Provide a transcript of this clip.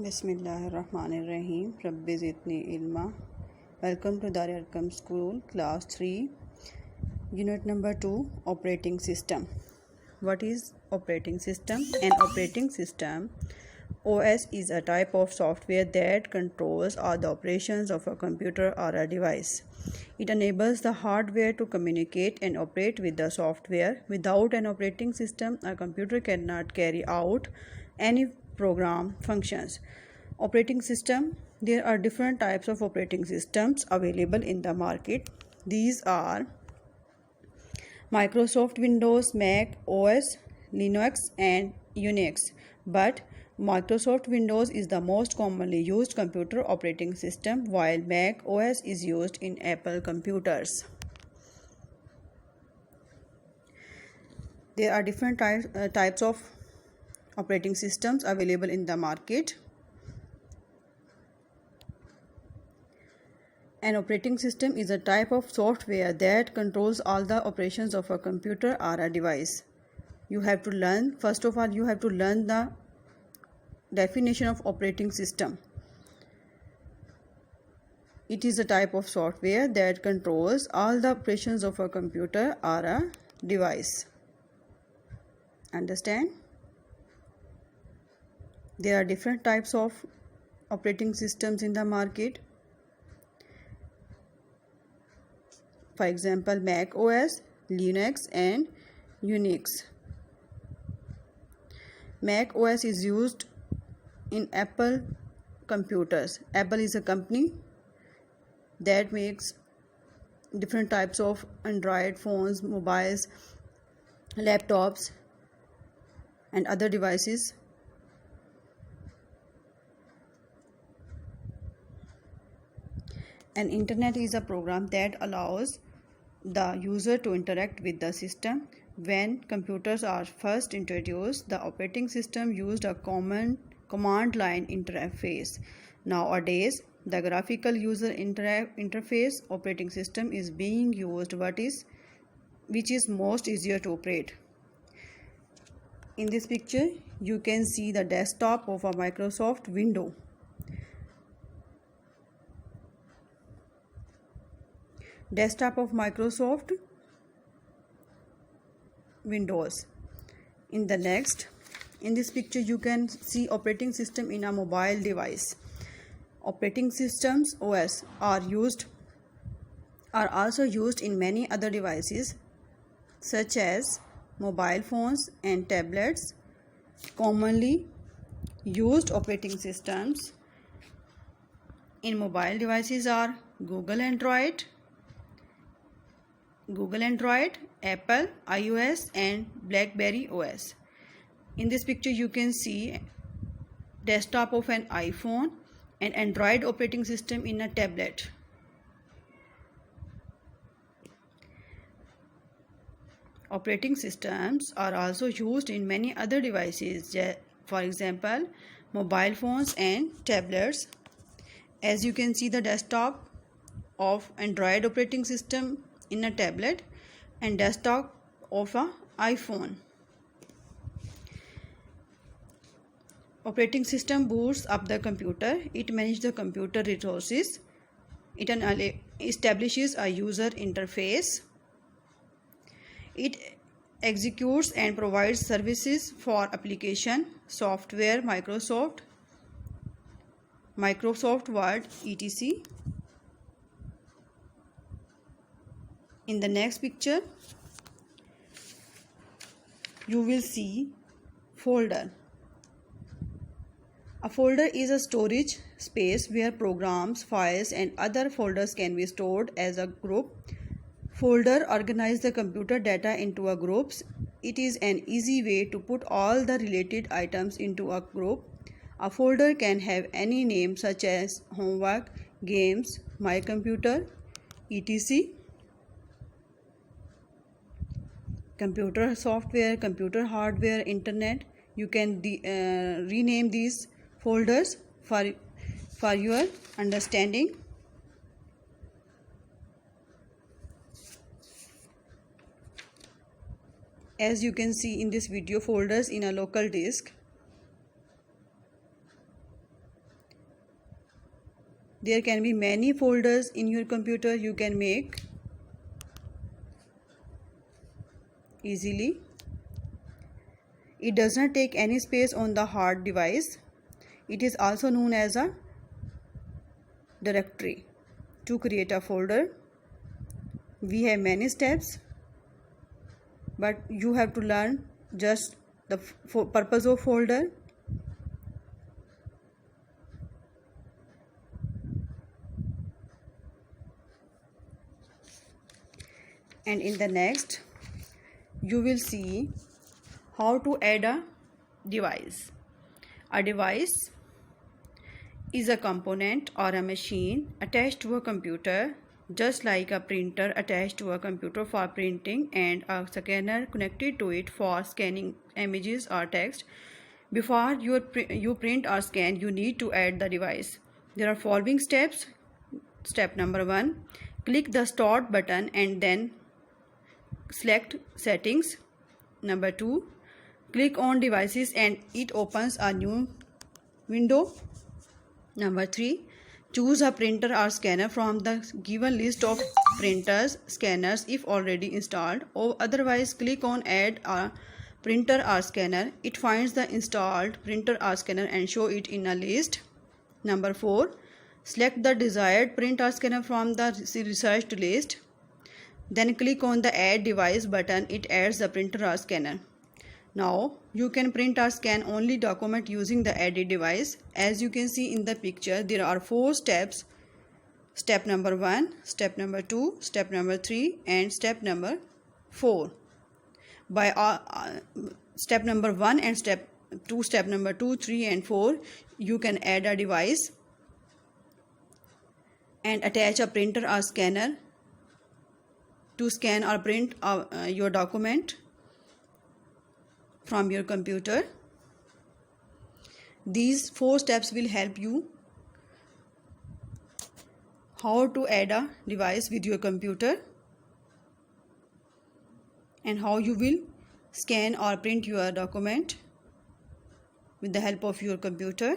Bismillahirrahmanirrahim. Rabbi zidni ilma. Welcome to Dar Arqam School, Class 3, Unit number 2, Operating System. What is operating system? An operating system, OS, is a type of software that controls all the operations of a computer or a device. It enables the hardware to communicate and operate with the software. Without an operating system, a computer cannot carry out any program functions. Operating system. There are different types of operating systems available in the market. These are Microsoft Windows, Mac OS, Linux and Unix. But Microsoft Windows is the most commonly used computer operating system, while Mac OS is used in Apple computers. There are different types of operating systems available in the market. An operating system is a type of software that controls all the operations of a computer or a device. First of all, you have to learn the definition of operating system. It is a type of software that controls all the operations of a computer or a device. Understand? There are different types of operating systems in the market. For example, Mac OS, Linux and Unix. Mac OS is used in Apple computers. Apple is a company that makes different types of Android phones, mobiles, laptops and other devices. An internet is a program that allows the user to interact with the system. When computers are first introduced, the operating system used a common command line interface. Nowadays, the graphical user interface operating system is being used, which is most easier to operate. In this picture, you can see the desktop of a Microsoft Windows. Desktop of Microsoft Windows. In this picture you can see operating system in a mobile device. Operating systems OS are also used in many other devices such as mobile phones and tablets. Commonly used operating systems in mobile devices are Google Android, Apple iOS and BlackBerry OS. In this picture you can see desktop of an iPhone and Android operating system in a tablet. Operating systems are also used in many other devices, for example, mobile phones and tablets. As you can see the desktop of Android operating system in a tablet and desktop of an iPhone. Operating system boots up the computer. It manages the computer resources. It establishes a user interface. It executes and provides services for application, software, Microsoft Word, etc. In the next picture, you will see folder. A folder is a storage space where programs, files and other folders can be stored as a group. Folder organize the computer data into a groups. It is an easy way to put all the related items into a group. A folder can have any name such as homework, games, my computer, etc. Computer software, computer hardware, internet. You can rename these folders for your understanding. As you can see in this video, folders in a local disk. There can be many folders in your computer you can make easily. It does not take any space on the hard device. It is also known as a directory. To create a folder, we have many steps, but you have to learn just the purpose of folder. And in the next, you will see how to add a device. A device is a component or a machine attached to a computer, just like a printer attached to a computer for printing and a scanner connected to it for scanning images or text. Before you print or scan, you need to add the device. There are following steps. Step number 1, click the Start button and then select Settings. Number 2, click on Devices and it opens a new window. Number 3, choose a printer or scanner from the given list of printers, scanners if already installed, or otherwise click on Add a printer or scanner. It finds the installed printer or scanner and show it in a list. Number 4, select the desired print or scanner from the researched list. Then click on the Add Device button. It adds the printer or scanner. Now you can print or scan only document using the added device. As you can see in the picture, there are 4 steps. Step number 1, step number 2, step number 3 and step number 4. By step number 1 and step number 2, 3 and 4, you can add a device and attach a printer or scanner to scan or print your document from your computer. These 4 steps will help you how to add a device with your computer and how you will scan or print your document with the help of your computer.